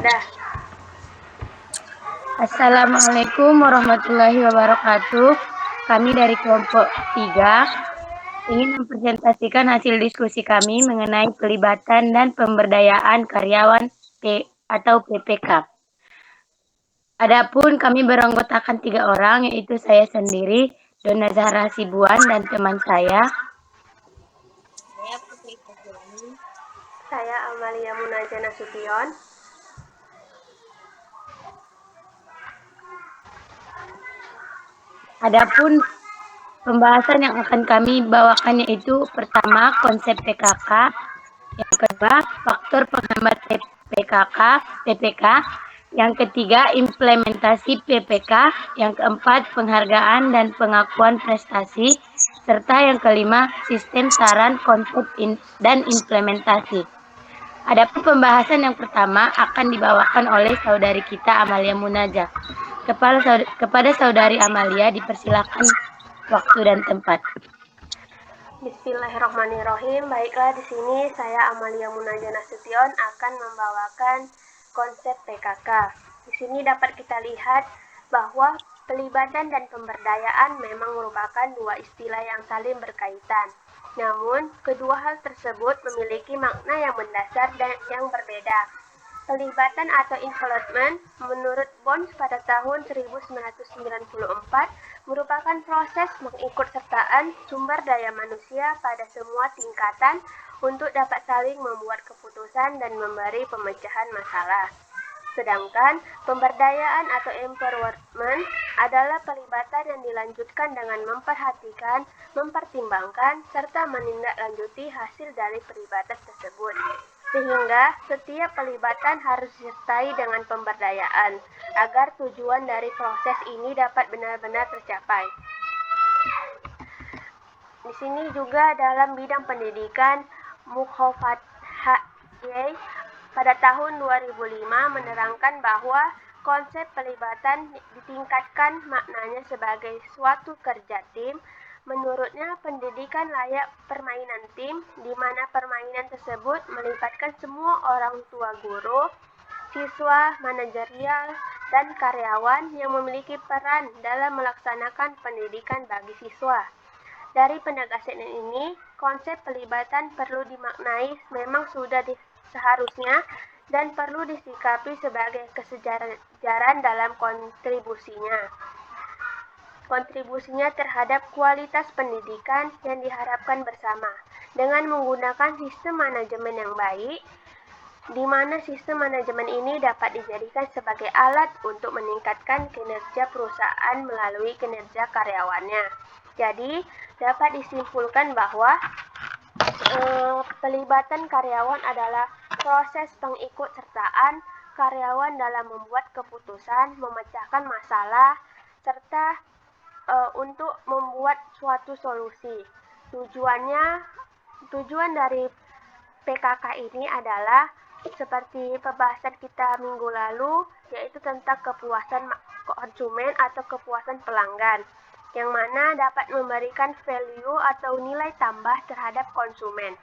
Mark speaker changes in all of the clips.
Speaker 1: Dah.
Speaker 2: Assalamualaikum warahmatullahi wabarakatuh. Kami dari kelompok 3 ingin mempresentasikan hasil diskusi kami mengenai pelibatan dan pemberdayaan karyawan atau PPK. Adapun kami beranggotakan 3 orang, yaitu saya sendiri, Donna Zahra Sibuan, dan teman saya.
Speaker 1: Saya Amalia Munajah Nasution.
Speaker 2: Adapun pembahasan yang akan kami bawakan yaitu pertama konsep PKK, yang kedua faktor penghambat PPK, yang ketiga implementasi PPK, yang keempat penghargaan dan pengakuan prestasi, serta yang kelima sistem saran konsep dan implementasi. Adapun pembahasan yang pertama akan dibawakan oleh saudari kita Amalia Munajah. Kepada saudari Amalia dipersilakan waktu dan tempat.
Speaker 1: Bismillahirrahmanirrahim. Baiklah, di sini saya Amalia Munajah Nasution akan membawakan konsep PKK. Di sini dapat kita lihat bahwa pelibatan dan pemberdayaan memang merupakan dua istilah yang saling berkaitan. Namun, kedua hal tersebut memiliki makna yang mendasar dan yang berbeda. Pelibatan atau involvement menurut Bones pada tahun 1994 merupakan proses mengikutsertaan sumber daya manusia pada semua tingkatan untuk dapat saling membuat keputusan dan memberi pemecahan masalah. Sedangkan pemberdayaan atau empowerment adalah pelibatan yang dilanjutkan dengan memperhatikan, mempertimbangkan, serta menindaklanjuti hasil dari pelibatan tersebut. Sehingga setiap pelibatan harus disertai dengan pemberdayaan agar tujuan dari proses ini dapat benar-benar tercapai. Di sini juga dalam bidang pendidikan, Mukhofathat pada tahun 2005 menerangkan bahwa konsep pelibatan ditingkatkan maknanya sebagai suatu kerja tim. Menurutnya, pendidikan layak permainan tim, di mana permainan tersebut melibatkan semua orang tua guru, siswa, manajerial, dan karyawan yang memiliki peran dalam melaksanakan pendidikan bagi siswa. Dari penegasan ini, konsep pelibatan perlu dimaknai memang sudah seharusnya dan perlu disikapi sebagai kesejaran dalam kontribusinya terhadap kualitas pendidikan yang diharapkan bersama dengan menggunakan sistem manajemen yang baik, di mana sistem manajemen ini dapat dijadikan sebagai alat untuk meningkatkan kinerja perusahaan melalui kinerja karyawannya. Jadi, dapat disimpulkan bahwa pelibatan karyawan adalah proses pengikutsertaan karyawan dalam membuat keputusan, memecahkan masalah, serta untuk membuat suatu solusi. Tujuan dari PKK ini adalah seperti pembahasan kita minggu lalu, yaitu tentang kepuasan konsumen atau kepuasan pelanggan, yang mana dapat memberikan value atau nilai tambah terhadap konsumen.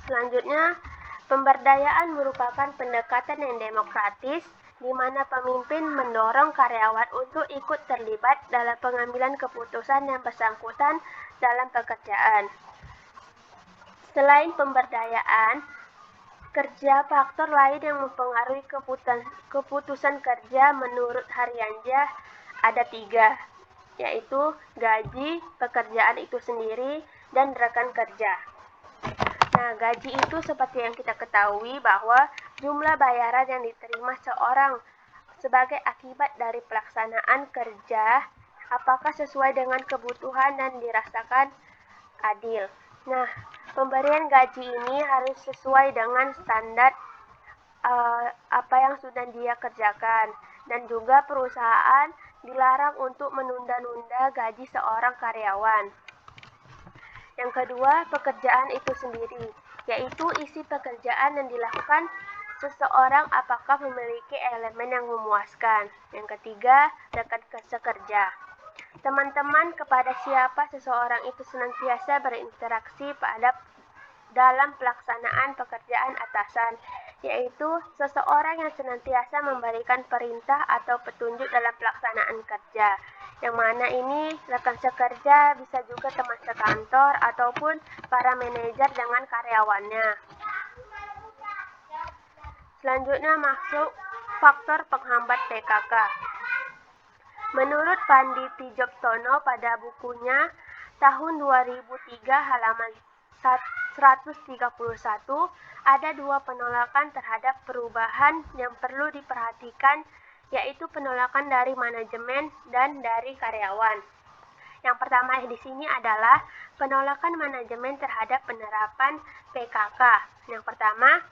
Speaker 1: Selanjutnya, pemberdayaan merupakan pendekatan yang demokratis, di mana pemimpin mendorong karyawan untuk ikut terlibat dalam pengambilan keputusan yang bersangkutan dalam pekerjaan. Selain pemberdayaan, faktor lain yang mempengaruhi keputusan kerja menurut Haryanjah ada 3, yaitu gaji, pekerjaan itu sendiri, dan rekan kerja. Nah, gaji itu seperti yang kita ketahui bahwa jumlah bayaran yang diterima seorang sebagai akibat dari pelaksanaan kerja apakah sesuai dengan kebutuhan dan dirasakan adil. Nah, pemberian gaji ini harus sesuai dengan standar apa yang sudah dia kerjakan, dan juga perusahaan dilarang untuk menunda-nunda gaji seorang karyawan. Yang kedua, pekerjaan itu sendiri, yaitu isi pekerjaan yang dilakukan seseorang apakah memiliki elemen yang memuaskan. Yang ketiga, rekan sekerja. Teman-teman kepada siapa seseorang itu senantiasa berinteraksi pada dalam pelaksanaan pekerjaan atasan, yaitu seseorang yang senantiasa memberikan perintah atau petunjuk dalam pelaksanaan kerja. Yang mana ini rekan sekerja bisa juga teman sekantor ataupun para manajer dengan karyawannya. Selanjutnya masuk faktor penghambat PKK. Menurut Pandi Tijobtono pada bukunya tahun 2003 halaman 131, ada dua penolakan terhadap perubahan yang perlu diperhatikan, yaitu penolakan dari manajemen dan dari karyawan. Yang pertama di sini adalah penolakan manajemen terhadap penerapan PKK. Yang pertama,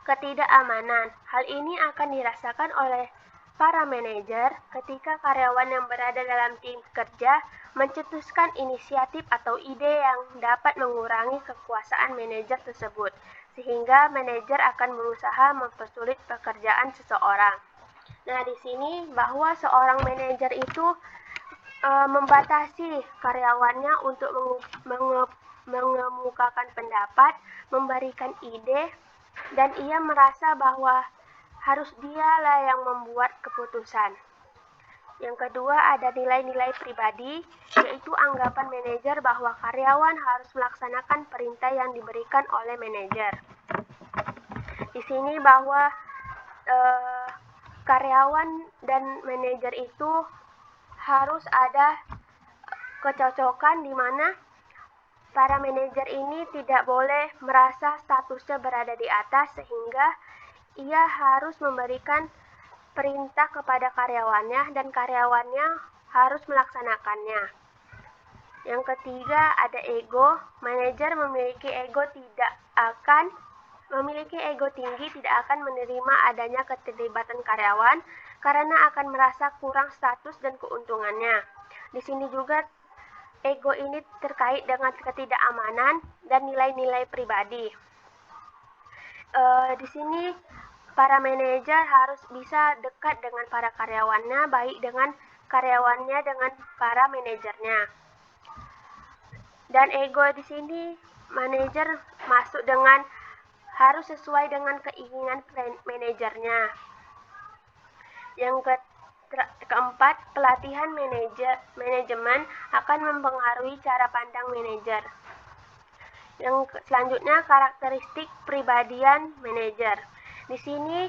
Speaker 1: ketidakamanan. Hal ini akan dirasakan oleh para manajer ketika karyawan yang berada dalam tim kerja mencetuskan inisiatif atau ide yang dapat mengurangi kekuasaan manajer tersebut, sehingga manajer akan berusaha mempersulit pekerjaan seseorang. Nah, di sini bahwa seorang manajer itu membatasi karyawannya untuk mengemukakan pendapat, memberikan ide, dan ia merasa bahwa harus dialah yang membuat keputusan. Yang kedua ada nilai-nilai pribadi, yaitu anggapan manajer bahwa karyawan harus melaksanakan perintah yang diberikan oleh manajer. Di sini bahwa karyawan dan manajer itu harus ada kecocokan di mana para manajer ini tidak boleh merasa statusnya berada di atas, sehingga ia harus memberikan perintah kepada karyawannya dan karyawannya harus melaksanakannya. Yang ketiga ada ego. Manajer memiliki ego tinggi tidak akan menerima adanya keterlibatan karyawan karena akan merasa kurang status dan keuntungannya. Di sini juga ego ini terkait dengan ketidakamanan dan nilai-nilai pribadi. Di sini para manajer harus bisa dekat dengan para karyawannya, baik dengan karyawannya dengan para manajernya. Dan ego di sini manajer masuk dengan harus sesuai dengan keinginan manajernya. Yang keempat, pelatihan manajemen akan mempengaruhi cara pandang manajer. Yang selanjutnya karakteristik pribadian manajer. Di sini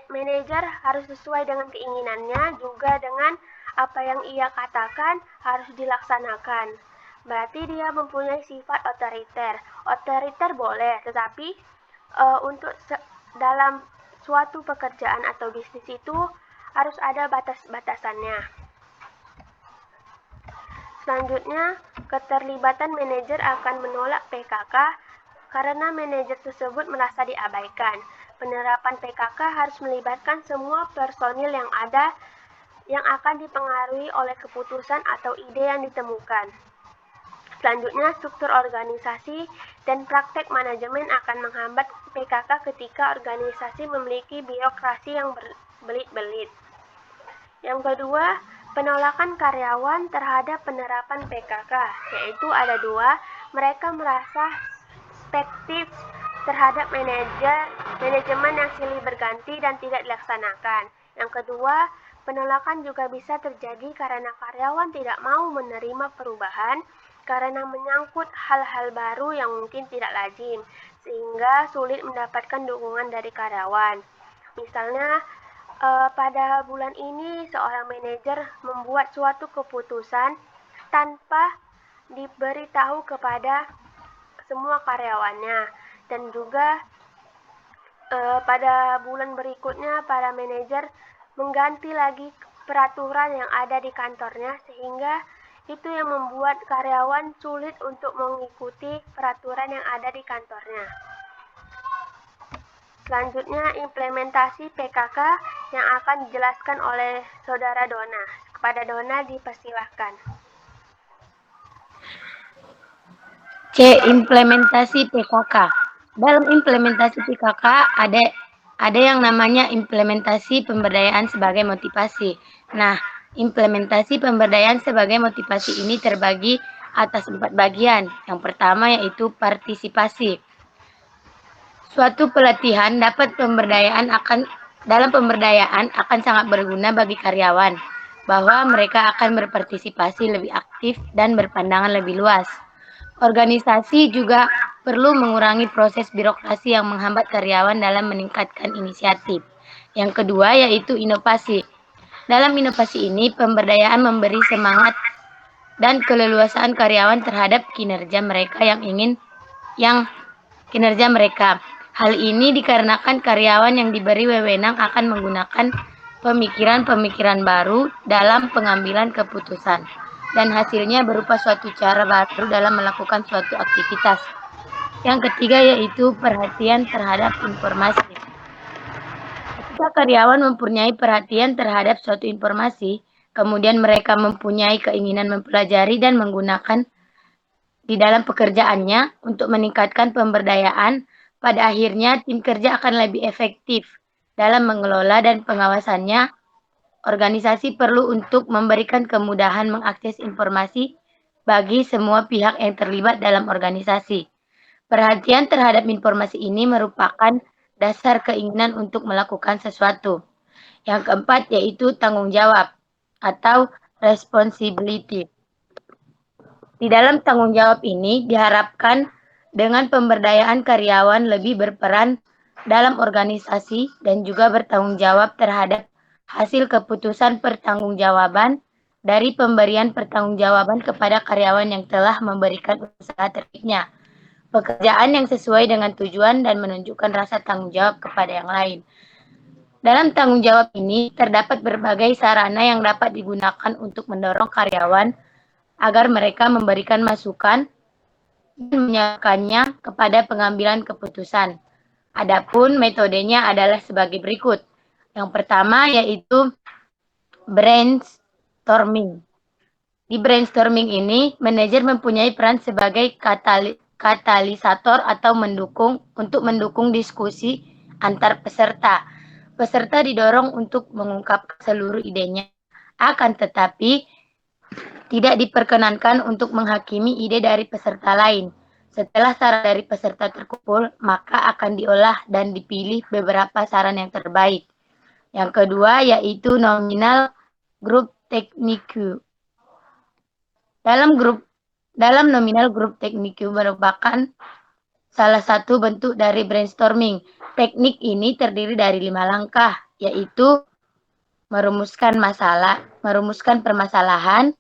Speaker 1: manajer harus sesuai dengan keinginannya, juga dengan apa yang ia katakan harus dilaksanakan. Berarti dia mempunyai sifat otoriter. Otoriter boleh, tetapi untuk dalam suatu pekerjaan atau bisnis itu harus ada batas-batasannya. Selanjutnya, keterlibatan manajer akan menolak PKK karena manajer tersebut merasa diabaikan. Penerapan PKK harus melibatkan semua personil yang ada yang akan dipengaruhi oleh keputusan atau ide yang ditemukan. Selanjutnya, struktur organisasi dan praktek manajemen akan menghambat PKK ketika organisasi memiliki birokrasi yang berbelit-belit. Yang kedua, penolakan karyawan terhadap penerapan PKK, yaitu ada dua. Mereka merasa perspektif terhadap manajemen yang silih berganti dan tidak dilaksanakan. Yang kedua, penolakan juga bisa terjadi karena karyawan tidak mau menerima perubahan karena menyangkut hal-hal baru yang mungkin tidak lazim, sehingga sulit mendapatkan dukungan dari karyawan. Misalnya, pada bulan ini seorang manajer membuat suatu keputusan tanpa diberitahu kepada semua karyawannya, dan juga pada bulan berikutnya para manajer mengganti lagi peraturan yang ada di kantornya, sehingga itu yang membuat karyawan sulit untuk mengikuti peraturan yang ada di kantornya. Selanjutnya, implementasi PKK yang akan dijelaskan oleh Saudara Dona. Kepada Dona dipersilahkan.
Speaker 2: C. Implementasi PKK. Dalam implementasi PKK ada yang namanya implementasi pemberdayaan sebagai motivasi. Nah, implementasi pemberdayaan sebagai motivasi ini terbagi atas 4 bagian. Yang pertama yaitu partisipasi. Suatu pelatihan dalam pemberdayaan akan sangat berguna bagi karyawan, bahwa mereka akan berpartisipasi lebih aktif dan berpandangan lebih luas. Organisasi juga perlu mengurangi proses birokrasi yang menghambat karyawan dalam meningkatkan inisiatif. Yang kedua yaitu inovasi. Dalam inovasi ini, pemberdayaan memberi semangat dan keleluasaan karyawan terhadap kinerja mereka. Hal ini dikarenakan karyawan yang diberi wewenang akan menggunakan pemikiran-pemikiran baru dalam pengambilan keputusan, dan hasilnya berupa suatu cara baru dalam melakukan suatu aktivitas. Yang ketiga yaitu perhatian terhadap informasi. Ketika karyawan mempunyai perhatian terhadap suatu informasi, kemudian mereka mempunyai keinginan mempelajari dan menggunakan di dalam pekerjaannya untuk meningkatkan pemberdayaan, pada akhirnya tim kerja akan lebih efektif dalam mengelola dan pengawasannya. Organisasi perlu untuk memberikan kemudahan mengakses informasi bagi semua pihak yang terlibat dalam organisasi. Perhatian terhadap informasi ini merupakan dasar keinginan untuk melakukan sesuatu. Yang keempat yaitu tanggung jawab atau responsibility. Di dalam tanggung jawab ini diharapkan dengan pemberdayaan karyawan lebih berperan dalam organisasi dan juga bertanggung jawab terhadap hasil keputusan pertanggungjawaban dari pemberian pertanggungjawaban kepada karyawan yang telah memberikan usaha terbaiknya. Pekerjaan yang sesuai dengan tujuan dan menunjukkan rasa tanggung jawab kepada yang lain. Dalam tanggung jawab ini terdapat berbagai sarana yang dapat digunakan untuk mendorong karyawan agar mereka memberikan masukan dan menyerahkannya kepada pengambilan keputusan. Adapun metodenya adalah sebagai berikut. Yang pertama yaitu brainstorming. Di brainstorming ini, manajer mempunyai peran sebagai katalisator atau untuk mendukung diskusi antar peserta. Peserta didorong untuk mengungkapkan seluruh idenya, akan tetapi tidak diperkenankan untuk menghakimi ide dari peserta lain. Setelah saran dari peserta terkumpul, maka akan diolah dan dipilih beberapa saran yang terbaik. Yang kedua yaitu nominal group technique. Dalam nominal group technique merupakan salah satu bentuk dari brainstorming. Teknik ini terdiri dari 5 langkah, yaitu merumuskan permasalahan,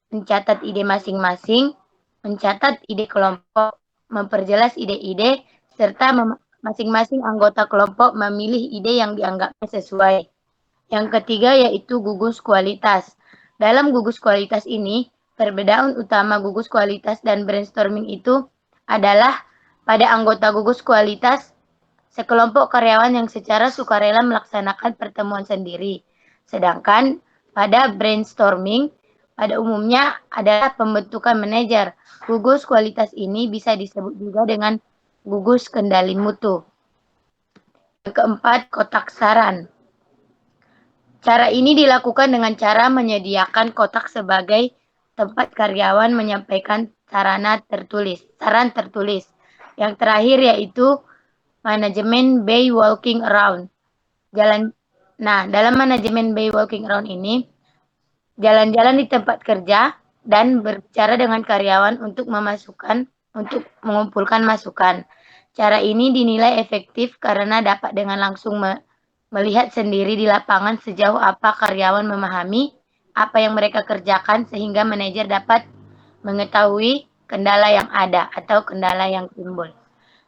Speaker 2: mencatat ide masing-masing, mencatat ide kelompok, memperjelas ide-ide, serta masing-masing anggota kelompok memilih ide yang dianggapnya sesuai. Yang ketiga yaitu gugus kualitas. Dalam gugus kualitas ini, perbedaan utama gugus kualitas dan brainstorming itu adalah pada anggota gugus kualitas, sekelompok karyawan yang secara sukarela melaksanakan pertemuan sendiri. Sedangkan pada brainstorming, pada umumnya adalah pembentukan manajer. Gugus kualitas ini bisa disebut juga dengan gugus kendali mutu. Yang keempat, kotak saran. Cara ini dilakukan dengan cara menyediakan kotak sebagai tempat karyawan menyampaikan saran tertulis. Yang terakhir yaitu manajemen bay walking around. Dalam manajemen bay walking around ini, jalan-jalan di tempat kerja dan berbicara dengan karyawan untuk mengumpulkan masukan. Cara ini dinilai efektif karena dapat dengan langsung melihat sendiri di lapangan sejauh apa karyawan memahami apa yang mereka kerjakan, sehingga manajer dapat mengetahui kendala yang ada atau kendala yang timbul.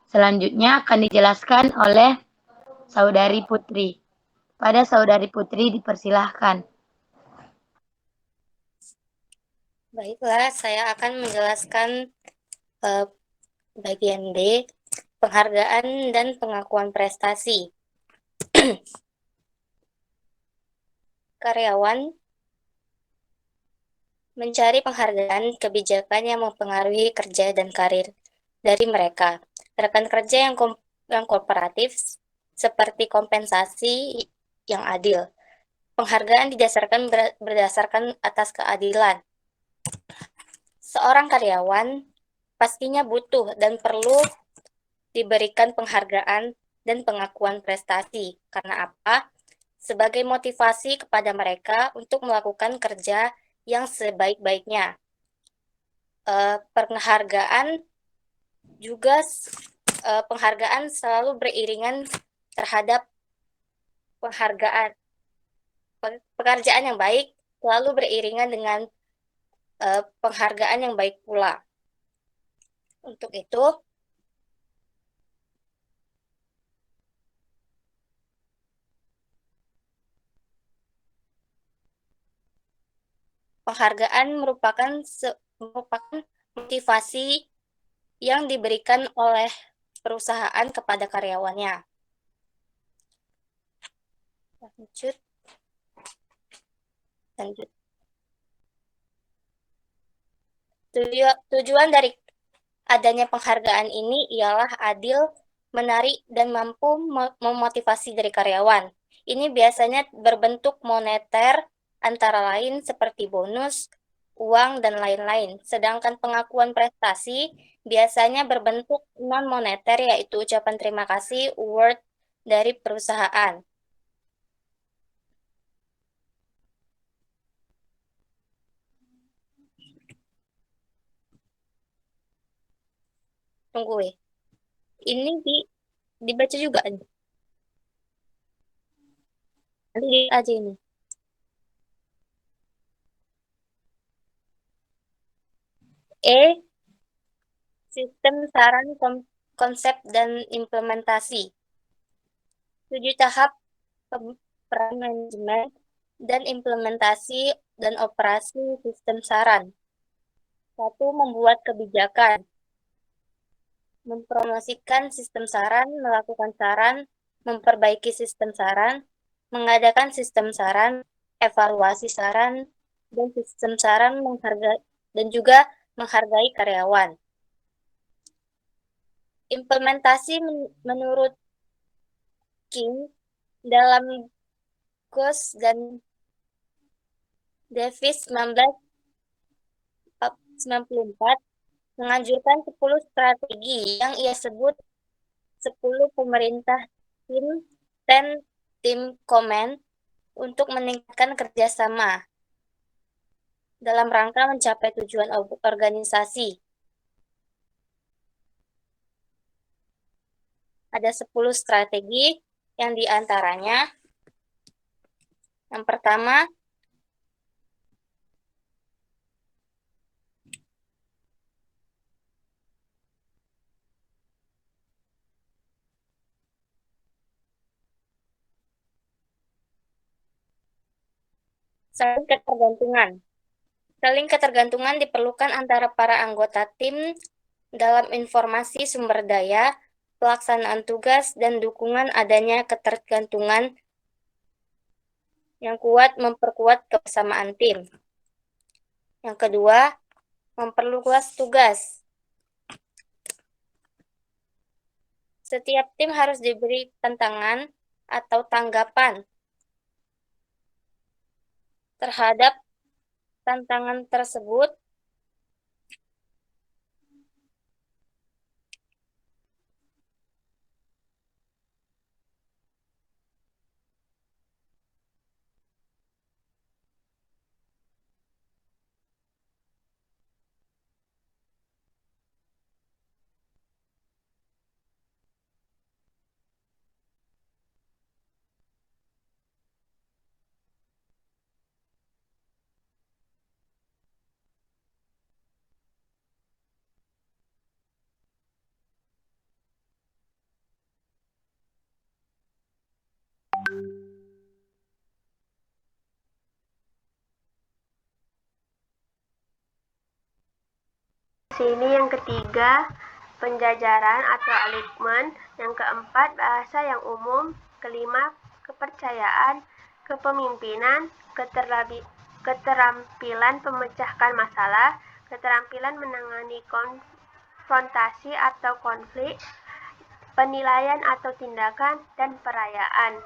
Speaker 2: Selanjutnya akan dijelaskan oleh Saudari Putri. Pada Saudari Putri dipersilahkan.
Speaker 3: Baiklah, saya akan menjelaskan bagian D, penghargaan dan pengakuan prestasi. Karyawan mencari penghargaan kebijakan yang mempengaruhi kerja dan karir dari mereka. Rekan kerja yang kooperatif, seperti kompensasi yang adil. Penghargaan berdasarkan atas keadilan. Seorang karyawan pastinya butuh dan perlu diberikan penghargaan dan pengakuan prestasi. Karena apa? Sebagai motivasi kepada mereka untuk melakukan kerja yang sebaik-baiknya. Penghargaan selalu beriringan terhadap pekerjaan yang baik selalu beriringan dengan penghargaan yang baik pula. Untuk itu, penghargaan merupakan motivasi yang diberikan oleh perusahaan kepada karyawannya. Lanjut. Tujuan dari adanya penghargaan ini ialah adil, menarik, dan mampu memotivasi dari karyawan. Ini biasanya berbentuk moneter, antara lain seperti bonus, uang, dan lain-lain. Sedangkan pengakuan prestasi biasanya berbentuk non-moneter, yaitu ucapan terima kasih, award dari perusahaan. Tunggu ya. Ini dibaca juga. Nanti lihat aja ini. Sistem saran konsep dan implementasi. 7 tahap peran manajemen dan implementasi dan operasi sistem saran. 1. Membuat kebijakan. Mempromosikan sistem saran, melakukan saran, memperbaiki sistem saran, mengadakan sistem saran, evaluasi saran, dan sistem saran dan juga menghargai karyawan. Implementasi menurut King dalam Goss dan Davis 1994 menganjurkan 10 strategi yang ia sebut 10 pemerintah tim 10 team command untuk meningkatkan kerjasama dalam rangka mencapai tujuan organisasi. Ada 10 strategi yang diantaranya yang pertama, saling ketergantungan. Saling ketergantungan diperlukan antara para anggota tim dalam informasi sumber daya, pelaksanaan tugas, dan dukungan adanya ketergantungan yang kuat memperkuat kebersamaan tim. Yang kedua, memperluas tugas. Setiap tim harus diberi tantangan atau tanggapan terhadap tantangan tersebut
Speaker 1: Sini yang ketiga, penjajaran atau alignment, yang keempat, bahasa yang umum, kelima, kepercayaan, kepemimpinan, keterampilan pemecahkan masalah, keterampilan menangani konfrontasi atau konflik, penilaian atau tindakan, dan perayaan.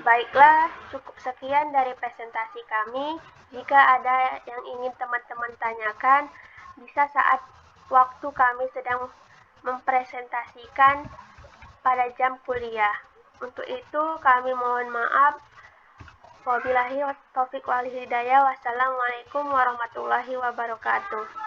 Speaker 1: Baiklah, cukup sekian dari presentasi kami. Jika ada yang ingin teman-teman tanyakan, bisa saat waktu kami sedang mempresentasikan pada jam kuliah. Untuk itu, kami mohon maaf. Wabillahi taufiq wal hidayah. Wassalamualaikum warahmatullahi wabarakatuh.